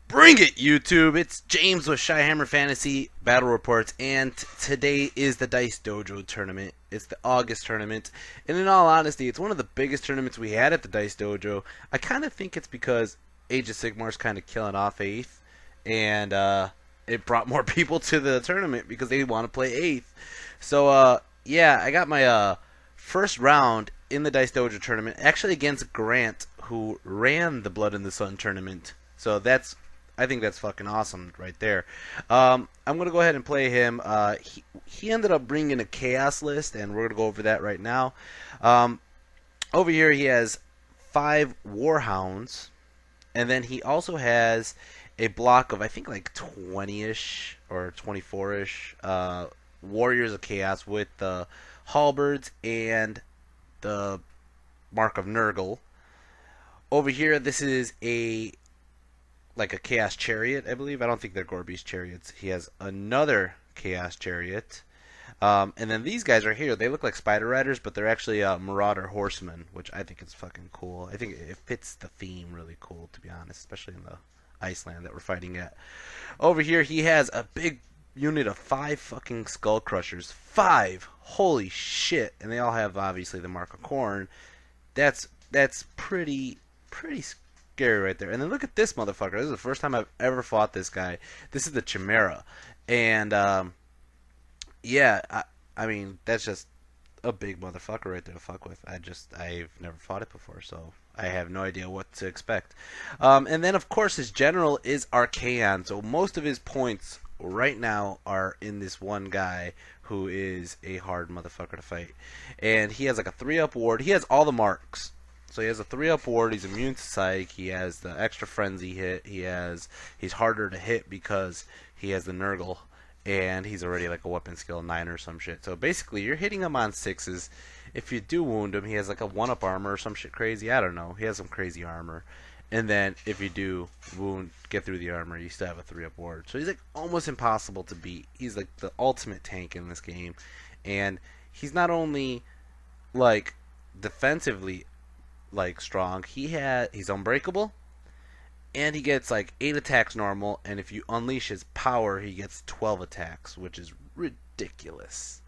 Bring it, YouTube! It's James with Shyhammer Fantasy Battle Reports, and today is the Dice Dojo tournament. It's the August tournament, and in all honesty, it's one of the biggest tournaments we had at the Dice Dojo. I kind of think it's because Age of Sigmar's kind of killing off 8th, and it brought more people to the tournament because they want to play 8th. So, yeah, I got my first round in the Dice Dojo tournament, actually against Grant, who ran the Blood in the Sun tournament. So I think that's fucking awesome right there. I'm gonna go ahead and play him. He ended up bringing a chaos list, and we're gonna go over that right now. Over here he has 5 warhounds, and then he also has a block of I think like 20ish or 24ish warriors of chaos with the halberds and the mark of Nurgle. Over here, this is a chaos chariot, I believe. I don't think they're Gorby's chariots. He has another chaos chariot. And then these guys right here, they look like spider riders, but they're actually marauder horsemen, which I think is fucking cool. I think it fits the theme really cool, to be honest, especially in the Iceland that we're fighting at. Over here, he has a big unit of 5 fucking skull crushers. 5! Holy shit! And they all have, obviously, the mark of Khorne. That's pretty scary right there. And then look at this motherfucker. This is the first time I've ever fought this guy. This is the Chimera. And, yeah, I mean, that's just a big motherfucker right there to fuck with. I've never fought it before, so I have no idea what to expect. And then, of course, his general is Archaon. So most of his points right now are in this one guy who is a hard motherfucker to fight. And he has like a 3-up ward. He has all the marks. So he has a 3-up ward. He's immune to psych. He has the extra frenzy hit. He's harder to hit because he has the Nurgle, and he's already like a weapon skill 9 or some shit. So basically, you're hitting him on 6s. If you do wound him, he has like a 1-up armor or some shit crazy. I don't know. He has some crazy armor. And then if you do get through the armor, you still have a 3-up ward. So he's like almost impossible to beat. He's like the ultimate tank in this game, and he's not only like defensively like strong. He's unbreakable, and he gets like 8 attacks normal, and if you unleash his power, he gets 12 attacks, which is ridiculous.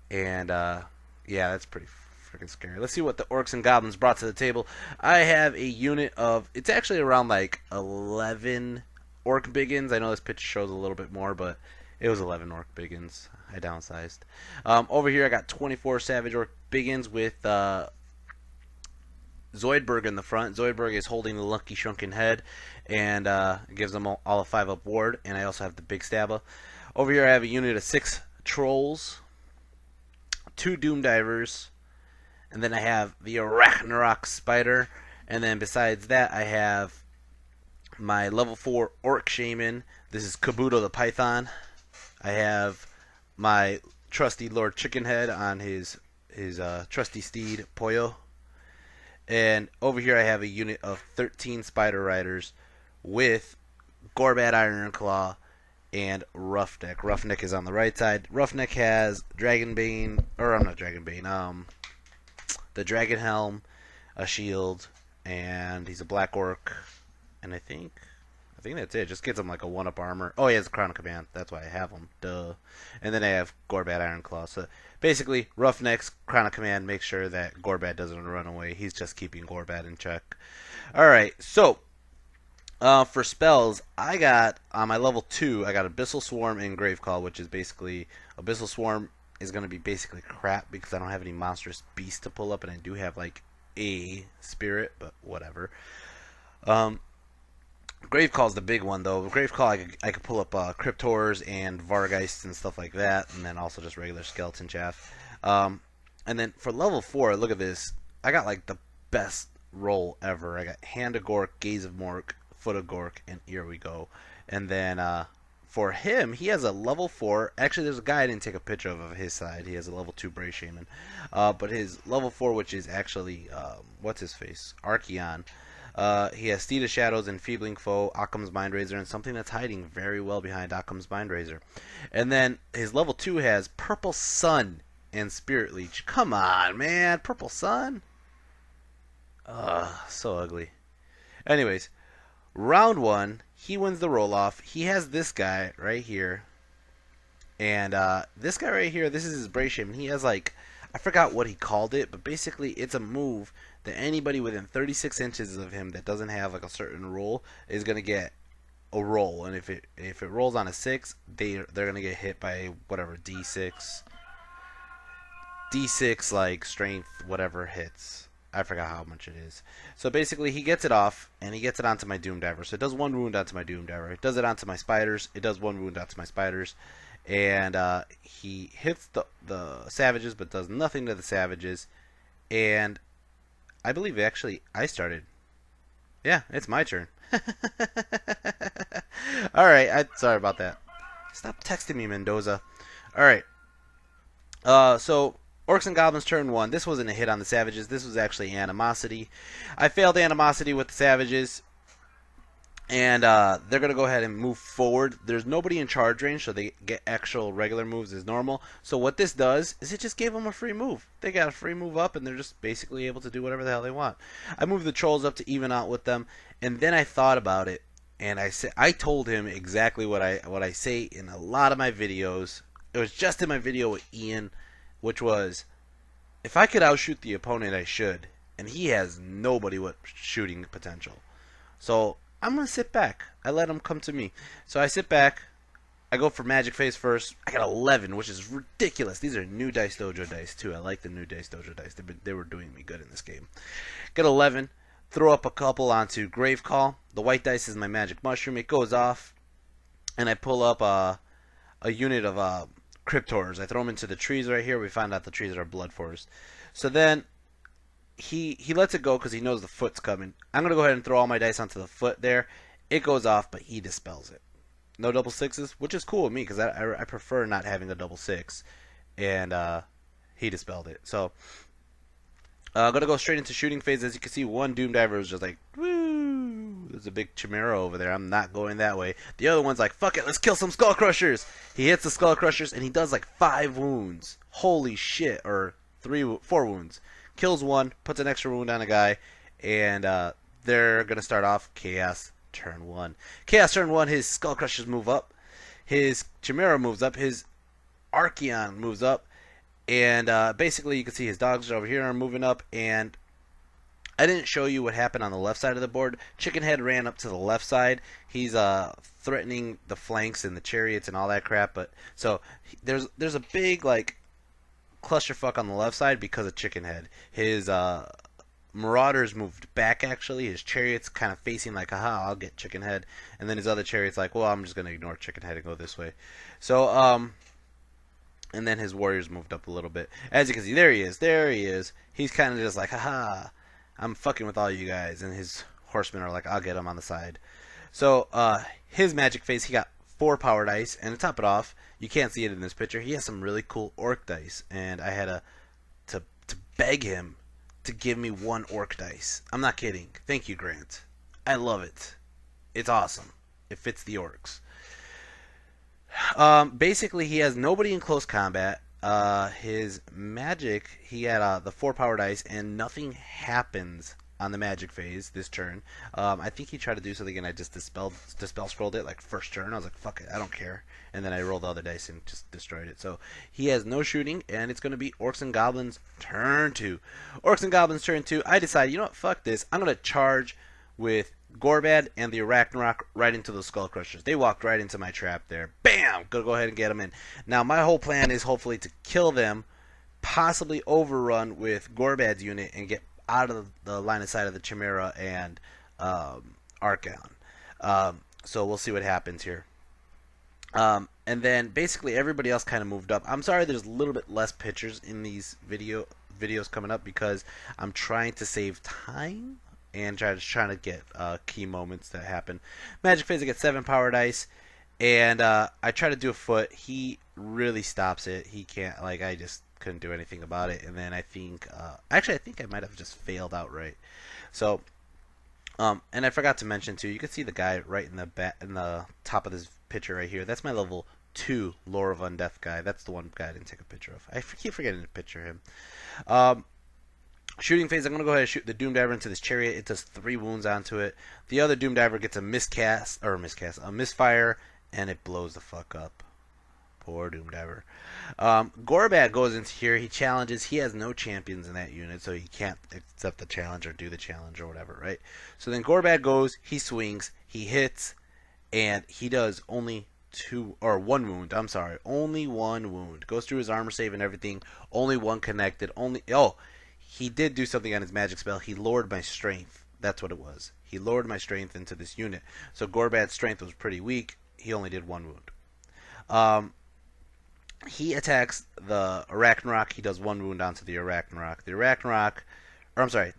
And yeah, that's pretty freaking scary. Let's see what the Orcs and Goblins brought to the table. I have a unit of, it's actually around like 11 Orc Biggins. I know this picture shows a little bit more, but it was 11 Orc Biggins. I downsized. Over here I got 24 Savage Orc Biggins with Zoidberg in the front. Zoidberg is holding the lucky shrunken head and gives them all a 5-up ward. And I also have the big stabba. Over here I have a unit of 6 trolls, 2 doom divers, and then I have the Arachnarok spider. And then besides that, I have my level 4 orc shaman. This is Kabuto the python. I have my trusty Lord Chickenhead on his trusty steed Poyo. And over here I have a unit of 13 Spider Riders with Gorbad Ironclaw and Roughneck. Roughneck is on the right side. Roughneck has Dragonbane, or I'm not Dragonbane, the Dragon Helm, a shield, and he's a Black Orc. And I think that's it. Just gets him like a 1-up armor. Oh, he has a Crown of Command. That's why I have him. Duh. And then I have Gorbad Ironclaw. So basically, Roughneck's Crown of Command makes sure that Gorbad doesn't run away. He's just keeping Gorbad in check. Alright, so for spells, I got, on my level 2, I got Abyssal Swarm and Gravecall, which is basically, Abyssal Swarm is going to be basically crap because I don't have any monstrous beasts to pull up, and I do have like a spirit, but whatever. Gravecall's the big one, though. Gravecall, I could pull up Cryptors and Vargeists and stuff like that, and then also just regular Skeleton Chaff. And then for level 4, look at this. I got like the best roll ever. I got Hand of Gork, Gaze of Mork, Foot of Gork, and here we go. And then for him, he has a level 4. Actually, there's a guy I didn't take a picture of his side. He has a level 2 Brave Shaman. But his level 4, which is actually, what's his face? Archaon. He has Steed of Shadows, Enfeebling Foe, Occam's Mindrazor, and something that's hiding very well behind Occam's Mindrazor. And then his level 2 has Purple Sun and Spirit Leech. Come on, man. Purple Sun? Ugh, so ugly. Anyways, Round 1, he wins the roll-off. He has this guy right here. And this guy right here, this is his brace shape. And he has like, I forgot what he called it, but basically it's a move that anybody within 36 inches of him that doesn't have like a certain roll is going to get a roll. And if it rolls on a 6, they're going to get hit by whatever, D6 like strength, whatever hits. I forgot how much it is. So basically, he gets it off, and he gets it onto my Doom Diver. So it does 1 wound onto my Doom Diver. It does it onto my spiders. It does 1 wound onto my spiders. And he hits the savages, but does nothing to the savages. And I believe actually I started. Yeah, it's my turn. Alright, sorry about that. Stop texting me, Mendoza. Alright. So Orcs and Goblins turn 1. This wasn't a hit on the savages. This was actually animosity. I failed animosity with the savages. And they're going to go ahead and move forward. There's nobody in charge range, so they get actual regular moves as normal. So what this does is it just gave them a free move. They got a free move up, and they're just basically able to do whatever the hell they want. I moved the trolls up to even out with them, and then I thought about it, and I told him exactly what I say in a lot of my videos. It was just in my video with Ian, which was, if I could outshoot the opponent, I should. And he has nobody with shooting potential. So I'm going to sit back. I let him come to me. So I sit back. I go for Magic Phase first. I got 11, which is ridiculous. These are new Dice Dojo dice, too. I like the new Dice Dojo dice. They were doing me good in this game. Get 11. Throw up a couple onto Grave Call. The white dice is my Magic Mushroom. It goes off. And I pull up a unit of Cryptors. I throw them into the trees right here. We find out the trees are Blood Forest. So then he lets it go because he knows the foot's coming. I'm going to go ahead and throw all my dice onto the foot there. It goes off, but he dispels it. No double sixes, which is cool with me because I prefer not having a double 6. And he dispelled it. So I'm going to go straight into shooting phase. As you can see, one Doom Diver is just like, woo! There's a big Chimera over there. I'm not going that way. The other one's like, fuck it, let's kill some Skull Crushers. He hits the Skull Crushers, and he does like 5 wounds. Holy shit. Or 4 wounds. Kills 1, puts an extra wound on a guy, and they're going to start off Chaos turn 1. Chaos turn 1, his Skull Crushers move up. His Chimera moves up. His Archaon moves up. And basically, you can see his dogs over here are moving up, and I didn't show you what happened on the left side of the board. Chickenhead ran up to the left side. He's threatening the flanks and the chariots and all that crap. But so there's a big like clusterfuck on the left side because of Chickenhead. His Marauders moved back actually. His chariots kind of facing like, aha, I'll get Chickenhead. And then his other chariot's like, well, I'm just gonna ignore Chickenhead and go this way. So and then his warriors moved up a little bit. As you can see, there he is. There he is. He's kind of just like, haha, I'm fucking with all you guys. And his horsemen are like, I'll get him on the side. So his magic phase, he got 4 power dice. And to top it off, you can't see it in this picture, he has some really cool orc dice. And I had to beg him to give me 1 orc dice. I'm not kidding. Thank you, Grant. I love it. It's awesome. It fits the orcs. Basically, he has nobody in close combat. His magic, he had the 4 power dice, and nothing happens on the magic phase this turn. I think he tried to do something, and I just dispel scrolled it like first turn. I was like, fuck it, I don't care. And then I rolled the other dice and just destroyed it. So he has no shooting, and it's going to be Orcs and Goblins turn 2. Orcs and Goblins turn 2. I decided, you know what, fuck this. I'm going to charge with Gorbad and the Arachnarok right into the Skull Crushers. They walked right into my trap there. Bam! Gonna go ahead and get them in. Now, my whole plan is hopefully to kill them, possibly overrun with Gorbad's unit, and get out of the line of sight of the Chimera and Archaon. So we'll see what happens here. And then basically everybody else kind of moved up. I'm sorry there's a little bit less pictures in these videos coming up because I'm trying to save time and trying to get key moments that happen. Magic phase, I get 7 power dice, and I try to do a foot. He really stops it. He can't, like, I just couldn't do anything about it. And then I think, actually, I think I might have just failed outright. So, and I forgot to mention too. You can see the guy right in the top of this picture right here. That's my level 2 Lore of Undeath guy. That's the one guy I didn't take a picture of. I keep forgetting to picture him. Shooting phase, I'm going to go ahead and shoot the Doom Diver into this chariot. It does 3 wounds onto it. The other Doom Diver gets a misfire, and it blows the fuck up. Poor Doom Diver. Gorbad goes into here. He challenges. He has no champions in that unit, so he can't accept the challenge or do the challenge or whatever, right? So then Gorbad goes. He swings. He hits, and he does only 1 wound. I'm sorry, only 1 wound. Goes through his armor save and everything. Only 1 connected. He did do something on his magic spell. He lowered my strength. That's what it was. He lowered my strength into this unit. So Gorbad's strength was pretty weak. He only did 1 wound. He attacks the Arachnarok. He does 1 wound onto the Arachnarok.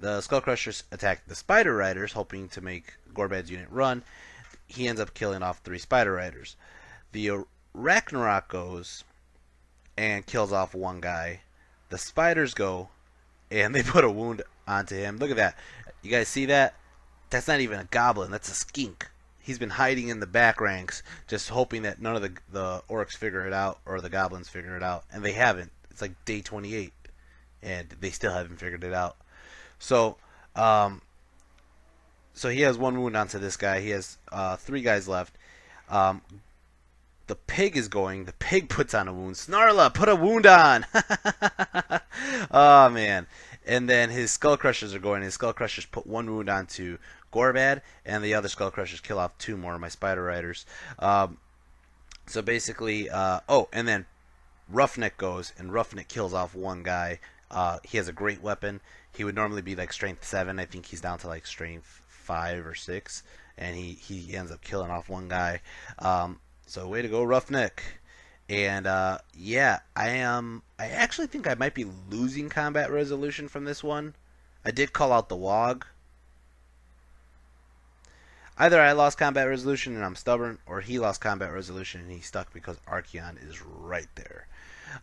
The Skull Crushers attack the Spider Riders, hoping to make Gorbad's unit run. He ends up killing off 3 Spider Riders. The Arachnarok goes and kills off 1 guy. The Spiders go and they put a wound onto him. Look at that. You guys see that? That's not even a goblin. That's a skink. He's been hiding in the back ranks, just hoping that none of the orcs figure it out or the goblins figure it out, and they haven't. It's like day 28, and they still haven't figured it out. So, he has 1 wound onto this guy. He has 3 guys left. The pig is going. The pig puts on a wound. Snarla, put a wound on. Oh man. And then his Skull Crushers are going. His Skull Crushers put 1 wound onto Gorbad, and the other Skull Crushers kill off 2 more of my Spider Riders. So basically, and then Roughneck goes, and Roughneck kills off 1 guy. He has a great weapon. He would normally be like strength 7. I think he's down to like strength 5 or 6, and he ends up killing off 1 guy. So way to go, Roughneck. And I actually think I might be losing combat resolution from this one. I did call out the Wog. Either I lost combat resolution and I'm stubborn, or he lost combat resolution and he's stuck because Archaon is right there.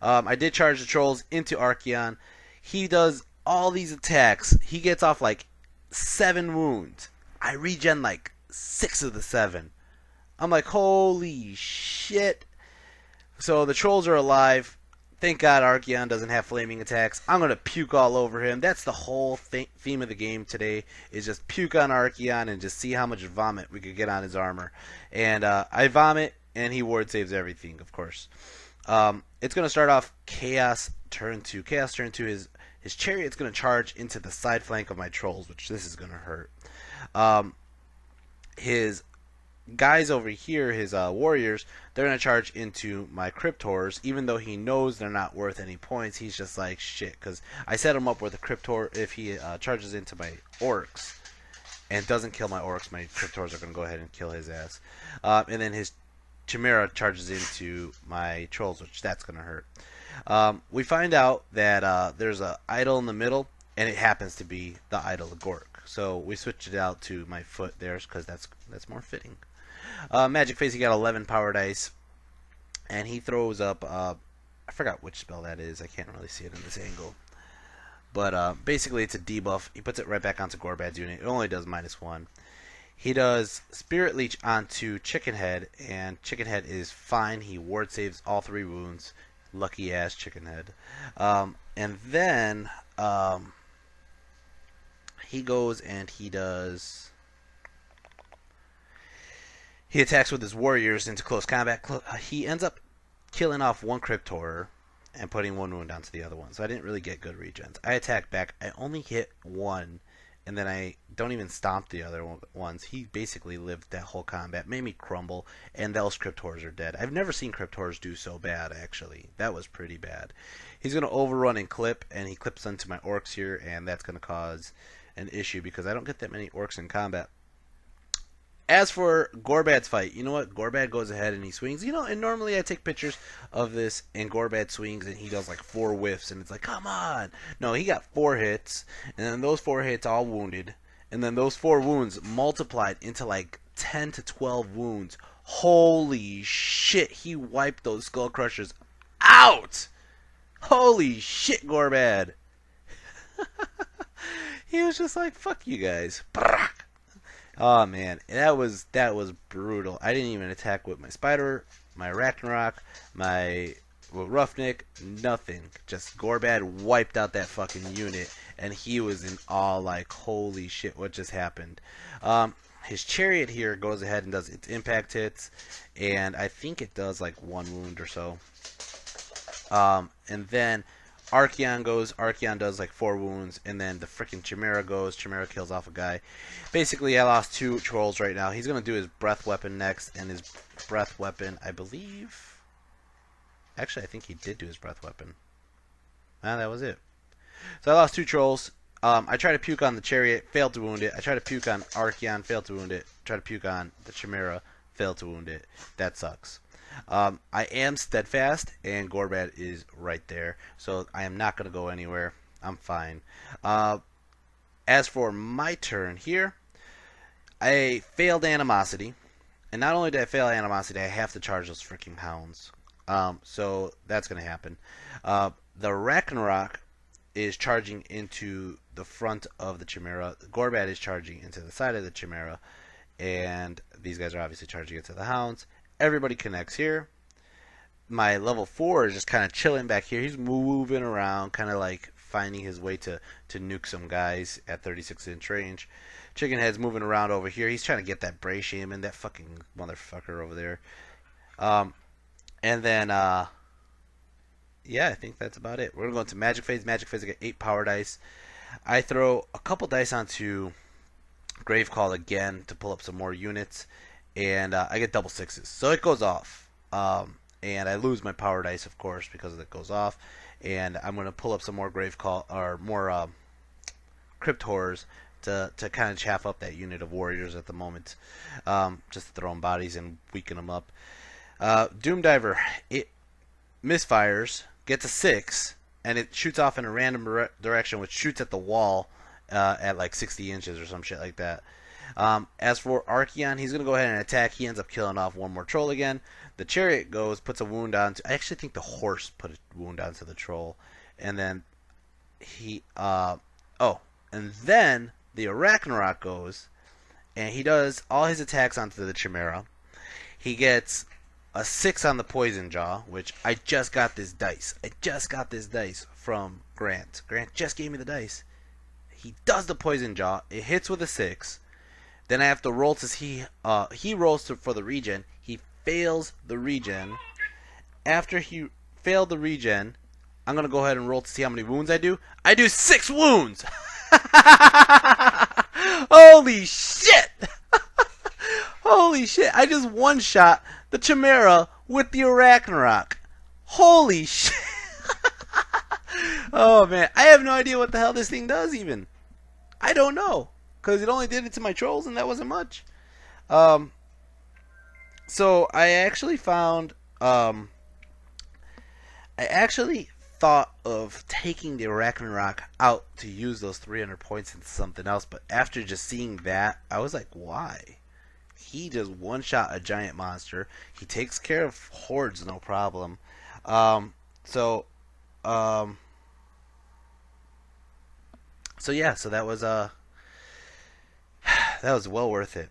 I did charge the trolls into Archaon. He does all these attacks. He gets off like 7 wounds. I regen like 6 of the 7. I'm like, holy shit. So the trolls are alive. Thank God Archaon doesn't have flaming attacks. I'm going to puke all over him. That's the whole theme of the game today, is just puke on Archaon and just see how much vomit we could get on his armor. And I vomit, and he ward saves everything, of course. It's going to start off Chaos turn 2. Chaos turn 2, his chariot's going to charge into the side flank of my trolls, which this is going to hurt. His guys over here, his warriors, they're going to charge into my Cryptors, even though he knows they're not worth any points. He's just like, shit, because I set him up with a Cryptor. If he charges into my Orcs and doesn't kill my Orcs, my Cryptors are going to go ahead and kill his ass. And then his Chimera charges into my Trolls, which that's going to hurt. We find out that there's an idol in the middle, and it happens to be the idol of Gork. So we switched it out to my foot there, because that's more fitting. Magic phase, he got 11 power dice, and he throws up, I forgot which spell that is, I can't really see it in this angle, but basically it's a debuff. He puts it right back onto Gorbad's unit. It only does -1. He does Spirit Leech onto Chickenhead, and Chickenhead is fine. He ward saves all 3 wounds. Lucky ass Chickenhead. And then he goes and he attacks with his warriors into close combat. He ends up killing off 1 Cryptor and putting 1 wound onto the other one. So I didn't really get good regens. I attacked back. I only hit 1, and then I don't even stomp the other ones. He basically lived that whole combat, made me crumble, and those Cryptors are dead. I've never seen Cryptors do so bad, actually. That was pretty bad. He's going to overrun and clip, and he clips into my Orcs here, and that's going to cause an issue because I don't get that many Orcs in combat. As for Gorbad's fight, you know what? Gorbad goes ahead and he swings. And normally I take pictures of this, and Gorbad swings, and he does like 4 whiffs, and it's like, come on. No, he got 4 hits, and then those 4 hits all wounded, and then those 4 wounds multiplied into like 10 to 12 wounds. Holy shit, he wiped those Skull Crushers out. Holy shit, Gorbad. He was just like, fuck you guys. Oh man, that was brutal. I didn't even attack with my Spider, my Ragnarok, my Well, Roughneck, nothing. Just Gorbad wiped out that fucking unit, and he was in awe, like, holy shit, what just happened? His chariot here goes ahead and does its impact hits, and I think it does like 1 wound or so. And then Archaon goes. Archaon does like 4 wounds, and then the freaking Chimera goes. Chimera kills off a guy. Basically, I lost 2 trolls right now. He's gonna do his breath weapon next, and his breath weapon, I believe. Actually, I think he did do his breath weapon. Ah, that was it. So I lost 2 trolls. I tried to puke on the chariot, failed to wound it. I tried to puke on Archaon, failed to wound it. Tried to puke on the Chimera, failed to wound it. That sucks. I am steadfast, and Gorbad is right there, so I am not going to go anywhere. I'm fine. As for my turn here, I failed Animosity, and not only did I fail Animosity, I have to charge those freaking hounds. So that's going to happen. The Ragnarok is charging into the front of the Chimera. Gorbad is charging into the side of the Chimera, and these guys are obviously charging into the hounds. Everybody connects here. My level 4 is just kind of chilling back here. He's moving around, kind of like finding his way to nuke some guys at 36-inch range. Chickenhead's moving around over here. He's trying to get that Bray Shaman, that fucking motherfucker over there. And then, yeah, I think that's about it. We're going to go into Magic Phase. Magic Phase, I get 8 power dice. I throw a couple dice onto Grave Call again to pull up some more units. And I get double 6s. So it goes off. And I lose my power dice, of course, because it goes off. And I'm going to pull up some more Grave Call, or more Crypt Horrors to kind of chaff up that unit of warriors at the moment. Just to throw them bodies and weaken them up. Doom Diver, it misfires, gets a 6, and it shoots off in a random direction, which shoots at the wall at like 60 inches or some shit like that. As for Archaon, he's going to go ahead and attack. He ends up killing off 1 more troll again. The chariot goes, puts a wound on. I actually think the horse put a wound onto the troll. And then he, and then the Ragnarok goes, and he does all his attacks onto the Chimera. He gets a 6 on the Poison Jaw, which I just got this dice. I just got this dice from Grant. Grant just gave me the dice. He does the Poison Jaw. It hits with a 6. Then I have to roll to see. He rolls for the regen. He fails the regen. After he failed the regen, I'm gonna go ahead and roll to see how many wounds I do. I do 6 wounds. Holy shit! Holy shit! I just one shot the Chimera with the Ragnarok. Holy shit! Oh man, I have no idea what the hell this thing does even. I don't know. Because it only did it to my trolls, and that wasn't much. So I actually found, I actually thought of taking the Ragnarok out to use those 300 points into something else, but after just seeing that, I was like, why? He just one-shot a giant monster. He takes care of hordes, no problem. So yeah, so that was that was well worth it.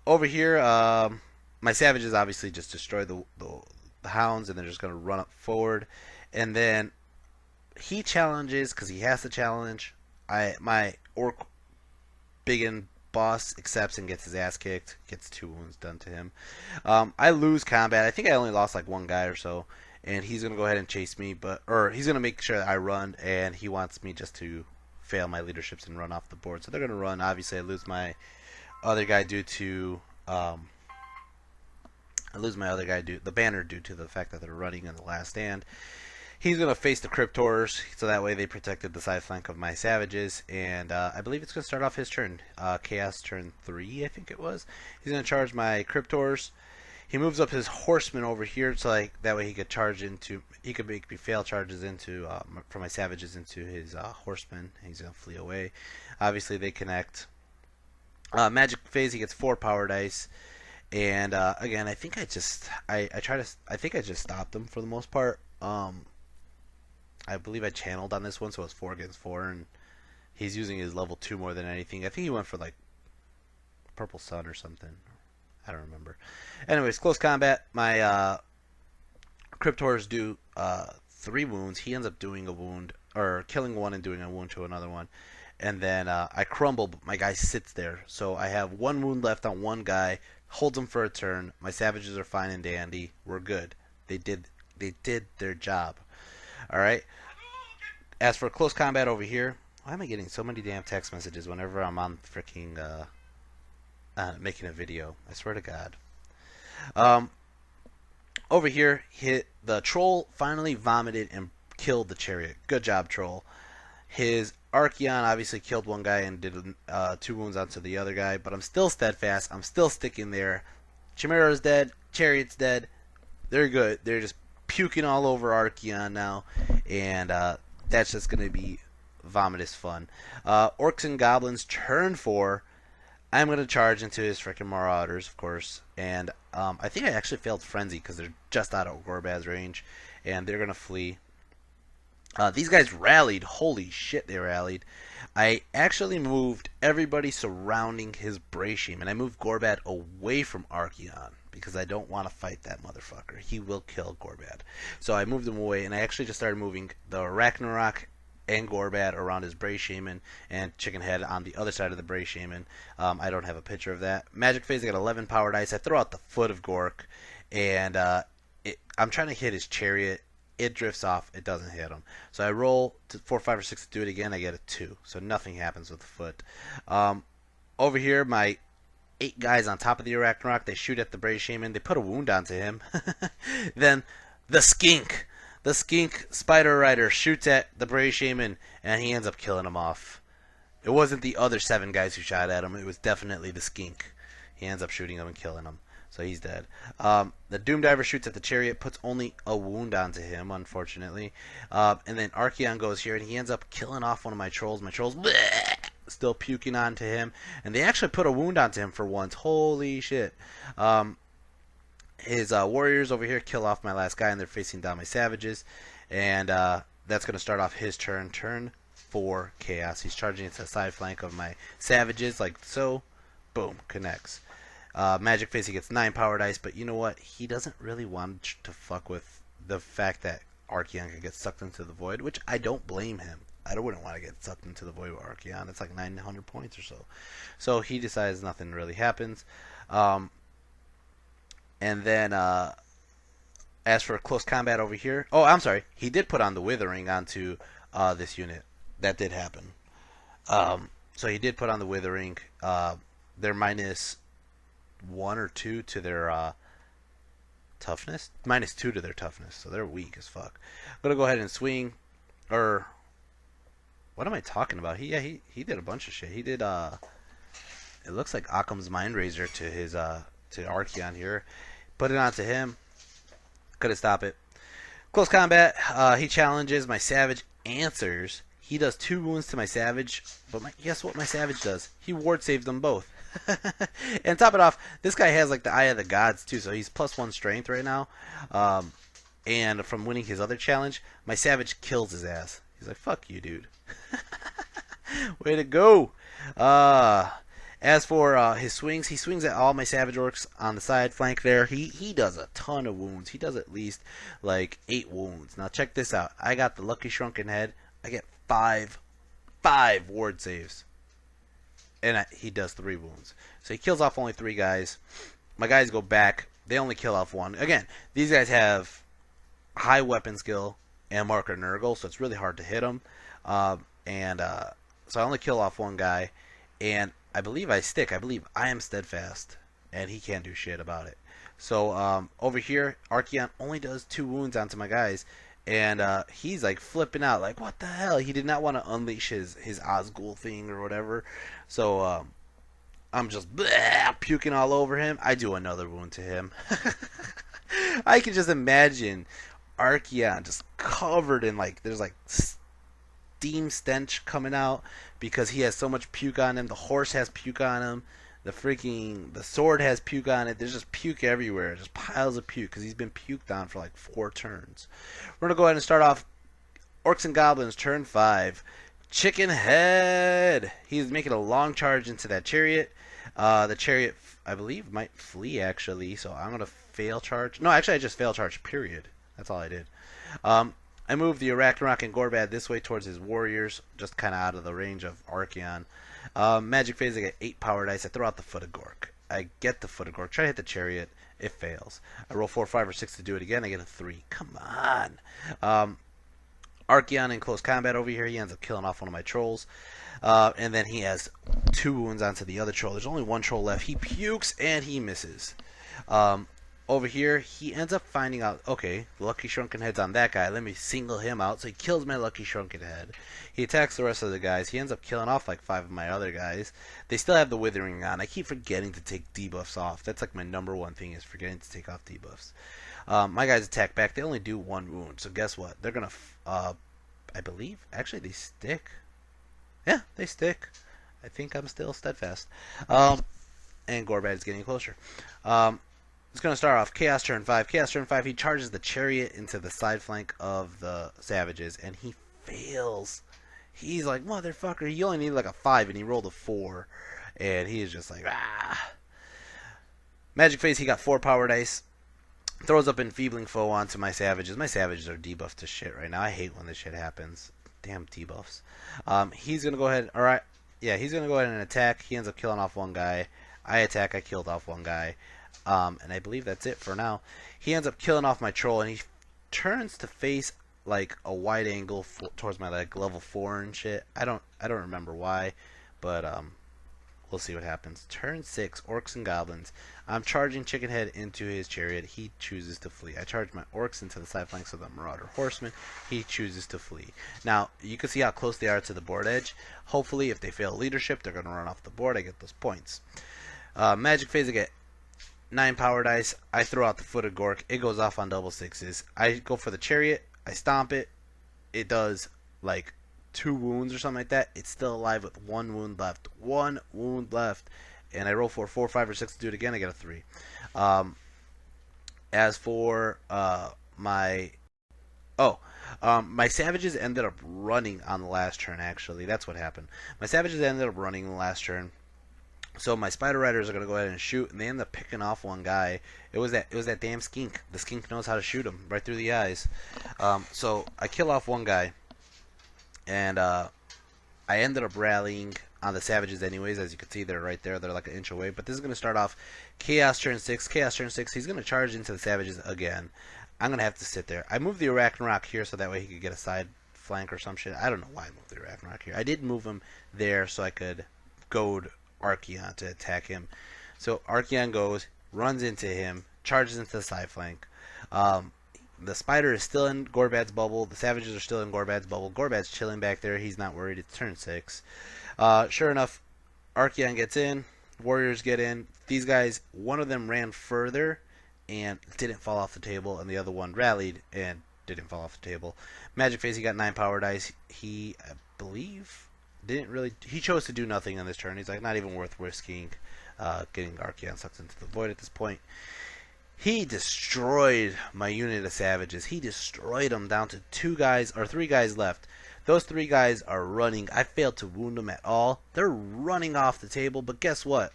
Over here, my savages obviously just destroy the hounds, and they're just going to run up forward. And then he challenges, because he has to challenge. My orc biggin boss accepts and gets his ass kicked. Gets 2 wounds done to him. I lose combat. I think I only lost like 1 guy or so. And he's going to go ahead and chase me, or he's going to make sure that I run, and he wants me just to fail my leaderships and run off the board. So they're going to run. Obviously, I lose my other guy due to the banner due to the fact that they're running in the last stand. He's going to face the Crypt Horrors, so that way they protected the side flank of my savages. And I believe it's going to start off his turn. Chaos turn 3, I think it was. He's going to charge my Crypt Horrors. He moves up his horsemen over here, so like that way he could charge into. He could make me fail charges into for my savages into his horsemen. He's gonna flee away. Obviously they connect. Magic phase, he gets 4 power dice, and again I think I just stopped him for the most part. I believe I channeled on this one, so it's 4 against 4, and he's using his level 2 more than anything. I think he went for like Purple Sun or something. I don't remember. Anyways, close combat. My Crypt Horrors do 3 wounds. He ends up doing a wound, or killing one and doing a wound to another one. And then I crumble, but my guy sits there. So I have 1 wound left on one guy, holds him for a turn. My savages are fine and dandy. We're good. They did their job. Alright. As for close combat over here, why am I getting so many damn text messages whenever I'm on freaking making a video? I swear to God. Over here, the troll finally vomited and killed the chariot. Good job, troll. His Archaon obviously killed one guy and did 2 wounds onto the other guy, but I'm still steadfast. I'm still sticking there. Chimera's dead. Chariot's dead. They're good. They're just puking all over Archaon now, and that's just going to be vomitous fun. Orcs and Goblins, turn 4. I'm going to charge into his freaking Marauders, of course, and I think I actually failed Frenzy because they're just out of Gorbad's range, and they're going to flee. These guys rallied. Holy shit, they rallied. I actually moved everybody surrounding his Brashim, and I moved Gorbad away from Archaon because I don't want to fight that motherfucker. He will kill Gorbad. So I moved him away, and I actually just started moving the Ragnarok and Gorbad around his Brashim and Chickenhead on the other side of the Brashim. I don't have a picture of that. Magic Phase, I got 11 power dice. I throw out the foot of Gork, and I'm trying to hit his chariot. It drifts off. It doesn't hit him. So I roll to 4, 5, or 6 to do it again. I get a 2. So nothing happens with the foot. Over here, my 8 guys on top of the Arachnarok, they shoot at the Brave Shaman. They put a wound onto him. Then the skink Spider Rider shoots at the Brave Shaman, and he ends up killing him off. It wasn't the other 7 guys who shot at him. It was definitely the skink. He ends up shooting him and killing him. So he's dead. The Doom Diver shoots at the chariot, puts only a wound onto him, unfortunately. And then Archaon goes here, and he ends up killing off one of my trolls. My troll's bleh, still puking onto him. And they actually put a wound onto him for once. Holy shit. His warriors over here kill off my last guy, and they're facing down my savages. And that's going to start off his turn. Turn 4, Chaos. He's charging into the side flank of my savages, like so. Boom, connects. Magic Face, he gets 9 power dice, but you know what? He doesn't really want to fuck with the fact that Archaon can get sucked into the void, which I don't blame him. I wouldn't want to get sucked into the void with Archaon. It's like 900 points or so. So he decides nothing really happens. And then, as for close combat over here, oh, I'm sorry. He did put on the Withering onto this unit. That did happen. So he did put on the Withering. They're minus 1 or 2 to their toughness. Minus 2 to their toughness, so they're weak as fuck. I'm gonna go ahead and swing, or what am I talking about? He did a bunch of shit. He did it looks like Occam's Mind Razor to his to Archaon here. Put it onto him. Couldn't stop it. Close combat. He challenges. My savage answers. He does 2 wounds to my savage, but guess what my savage does? He ward saves them both. And top it off, this guy has like the Eye of the Gods too, so he's +1 strength right now. And from winning his other challenge, my savage kills his ass. He's like, fuck you, dude. Way to go. As for his swings, he swings at all my savage orcs on the side flank there. He does a ton of wounds. He does at least like 8 wounds. Now check this out. I got the lucky shrunken head. I get 5 ward saves. And he does 3 wounds. So he kills off only 3 guys. My guys go back. They only kill off 1. Again, these guys have high weapon skill and marker Nurgle, so it's really hard to hit them. So I only kill off 1 guy. And I believe I stick. I believe I am steadfast. And he can't do shit about it. So over here, Archaon only does 2 wounds onto my guys. And he's like flipping out, like, what the hell? He did not want to unleash his Osgul thing or whatever. So I'm just puking all over him. I do another wound to him. I can just imagine Archaon just covered in like, there's like steam stench coming out because he has so much puke on him. The horse has puke on him. The sword has puke on it. There's just puke everywhere. Just piles of puke because he's been puked on for like 4 turns. We're going to go ahead and start off Orcs and Goblins, turn 5. Chickenhead. He's making a long charge into that chariot. The chariot, I believe, might flee actually. So I'm going to fail charge. No, actually I just fail charge, period. That's all I did. I moved the Archaon and Gorbad this way towards his warriors, just kind of out of the range of Archaon. Magic phase, I get 8 power dice. I throw out the Foot of Gork. I get the Foot of Gork. Try to hit the chariot. It fails. I roll 4, 5, or 6 to do it again. I get a 3. Come on. Archaon in close combat over here. He ends up killing off one of my trolls. And then he has 2 wounds onto the other troll. There's only 1 troll left. He pukes and he misses. Over here, he ends up finding out, okay, Lucky Shrunken Head's on that guy. Let me single him out. So he kills my Lucky Shrunken Head. He attacks the rest of the guys. He ends up killing off like 5 of my other guys. They still have the Withering on. I keep forgetting to take debuffs off. That's like my #1 thing, is forgetting to take off debuffs. My guys attack back. They only do 1 wound. So guess what? They're going to, I believe, actually they stick. Yeah, they stick. I think I'm still steadfast. And Gorbad is getting closer. It's going to start off Chaos turn 5. Chaos turn 5, he charges the chariot into the side flank of the savages, and he fails. He's like, motherfucker, he only needed like a 5, and he rolled a 4. And he is just like, ah. Magic phase, he got 4 power dice. Throws up Enfeebling Foe onto my savages. My savages are debuffed to shit right now. I hate when this shit happens. Damn debuffs. He's going to go ahead, alright. Yeah, he's going to go ahead and attack. He ends up killing off 1 guy. I attack, I killed off 1 guy. And I believe that's it for now. He ends up killing off my troll, and he turns to face like a wide angle towards my like level 4 and shit. I don't remember why, but we'll see what happens. Turn 6, Orcs and Goblins. I'm charging Chickenhead into his chariot. He chooses to flee. I charge my orcs into the side flanks of the Marauder Horseman. He chooses to flee. Now, you can see how close they are to the board edge. Hopefully, if they fail leadership, they're going to run off the board. I get those points. Magic phase, I get 9 power dice. I throw out the Foot of Gork. It goes off on double 6s. I go for the chariot. I stomp it. It does like 2 wounds or something like that. It's still alive with 1 wound left. 1 wound left. And I roll for 4, 5, or 6 to do it again. I get a 3. As for my savages ended up running on the last turn. Actually, that's what happened. My savages ended up running on the last turn. So my spider riders are gonna go ahead and shoot, and they end up picking off 1 guy. It was that damn skink. The skink knows how to shoot him right through the eyes. So I kill off 1 guy, and I ended up rallying on the savages anyways. As you can see, they're right there. They're like an inch away. But this is gonna start off Chaos turn 6. Chaos turn 6. He's gonna charge into the savages again. I'm gonna have to sit there. I moved the Arachnorok here so that way he could get a side flank or some shit. I don't know why I moved the Arachnorok here. I did move him there so I could goad Archaon to attack him. So Archaon goes, runs into him, charges into the side flank. The spider is still in Gorbad's bubble. The savages are still in Gorbad's bubble. Gorbad's chilling back there. He's not worried. It's turn 6. Sure enough, Archaon gets in. Warriors get in. These guys, one of them ran further and didn't fall off the table, and the other one rallied and didn't fall off the table. Magic phase, he got 9 power dice. He, I believe, he chose to do nothing on this turn. He's like, not even worth risking getting Archaon sucked into the void at this point. He destroyed my unit of savages. He destroyed them down to 3 guys left. Those 3 guys are running. I failed to wound them at all. They're running off the table, but guess what?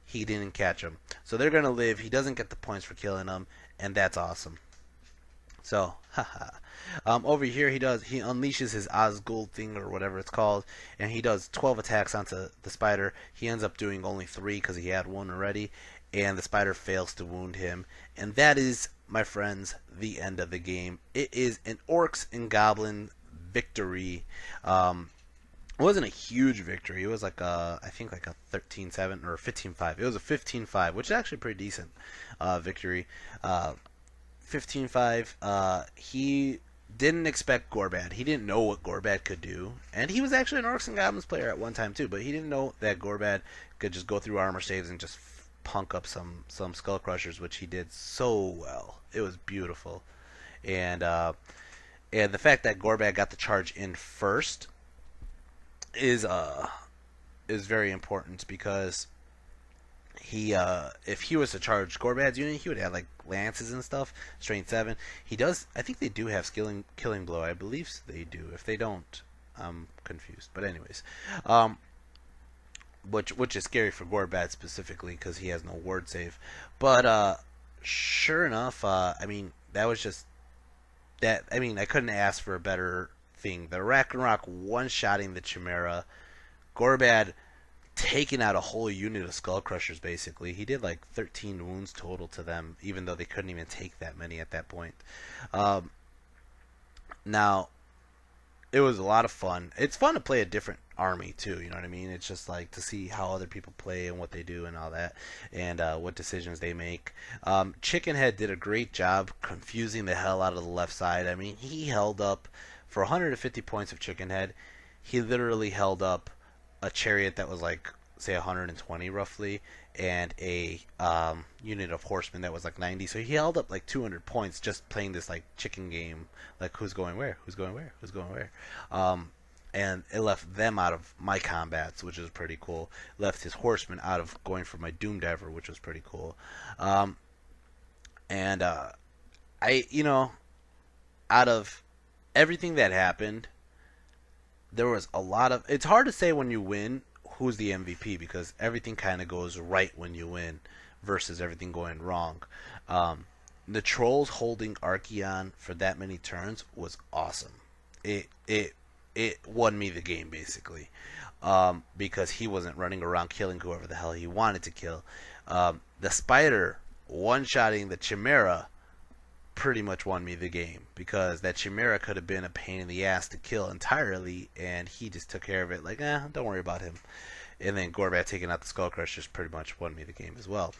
He didn't catch them. So they're going to live. He doesn't get the points for killing them, and that's awesome. So, haha. Over here, he unleashes his Osgold thing, or whatever it's called, and he does 12 attacks onto the spider. He ends up doing only 3 because he had 1 already, and the spider fails to wound him. And that is, my friends, the end of the game. It is an Orcs and Goblin victory. It wasn't a huge victory. It was like I think like a 13-7 or 15-5. It was a 15-5, which is actually a pretty decent victory. 15-5. He didn't expect Gorbad. He didn't know what Gorbad could do. And he was actually an Orcs and Goblins player at one time too, but he didn't know that Gorbad could just go through armor saves and just punk up some skull crushers, which he did so well. It was beautiful. And the fact that Gorbad got the charge in first is very important, because he if he was to charge Gorbad's unit, he would have like lances and stuff, strength 7. He does, I think they do have killing blow. I believe they do. If they don't, I'm confused. But anyways, which is scary for Gorbad specifically because he has no ward save. But sure enough, I mean, that was just that, I mean, I couldn't ask for a better thing. The Ragnarok one-shotting the Chimera. Gorbad taking out a whole unit of Skull Crushers, basically. He did like 13 wounds total to them, even though they couldn't even take that many at that point. Um, Now, it was a lot of fun. It's fun to play a different army too. You know what I mean? It's just like to see how other people play and what they do and all that, and what decisions they make. Chickenhead did a great job confusing the hell out of the left side. I mean, he held up for 150 points of Chickenhead. He literally held up a chariot that was like say 120 roughly, and a unit of horsemen that was like 90. So he held up like 200 points just playing this like chicken game, like who's going where, who's going where, who's going where. And it left them out of my combats, which was pretty cool. Left his horsemen out of going for my Doom Diver, which was pretty cool. And I, you know, out of everything that happened, there was a lot of. It's hard to say when you win who's the MVP because everything kind of goes right when you win versus everything going wrong. The trolls holding Archaon for that many turns was awesome. It won me the game basically, because he wasn't running around killing whoever the hell he wanted to kill. The spider one-shotting the Chimera pretty much won me the game because that Chimera could have been a pain in the ass to kill entirely, and he just took care of it like, don't worry about him. And then Gorbad taking out the Skull Crushers pretty much won me the game as well.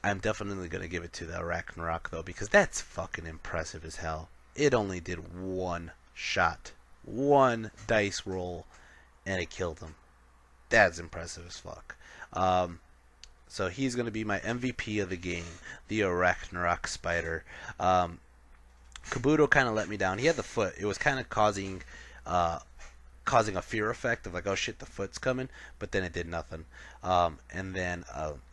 I'm definitely going to give it to the Ragnarok though because that's fucking impressive as hell. It only did one shot, one dice roll, and it killed him. That's impressive as fuck. So he's going to be my MVP of the game, the Ragnarok Spider. Kabuto kind of let me down. He had the foot. It was kind of causing a fear effect of like, oh shit, the foot's coming, but then it did nothing. And then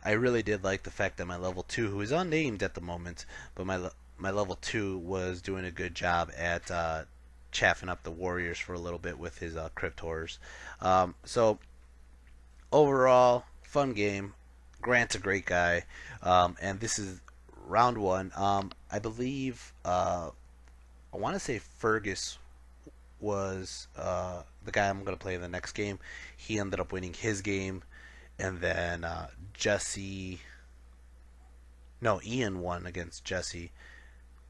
I really did like the fact that my level 2, who is unnamed at the moment, but my level 2 was doing a good job at chaffing up the warriors for a little bit with his crypt horrors. So overall, fun game. Grant's a great guy, and this is round 1. I believe I want to say Fergus was the guy I'm going to play in the next game. He ended up winning his game, and then Ian won against Jesse.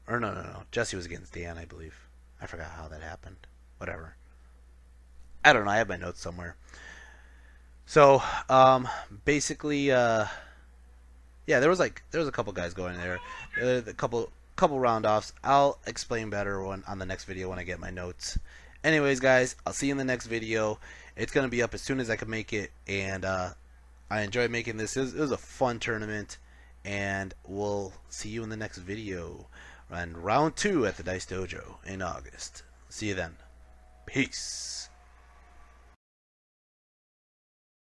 Or no. Jesse was against Dan, I believe. I forgot how that happened. Whatever. I don't know. I have my notes somewhere. So, basically, yeah, there was a couple guys going there, a couple round offs. I'll explain better on the next video when I get my notes. Anyways, guys, I'll see you in the next video. It's gonna be up as soon as I can make it, and I enjoyed making this. It was a fun tournament, and we'll see you in the next video on round 2 at the Dice Dojo in August. See you then. Peace.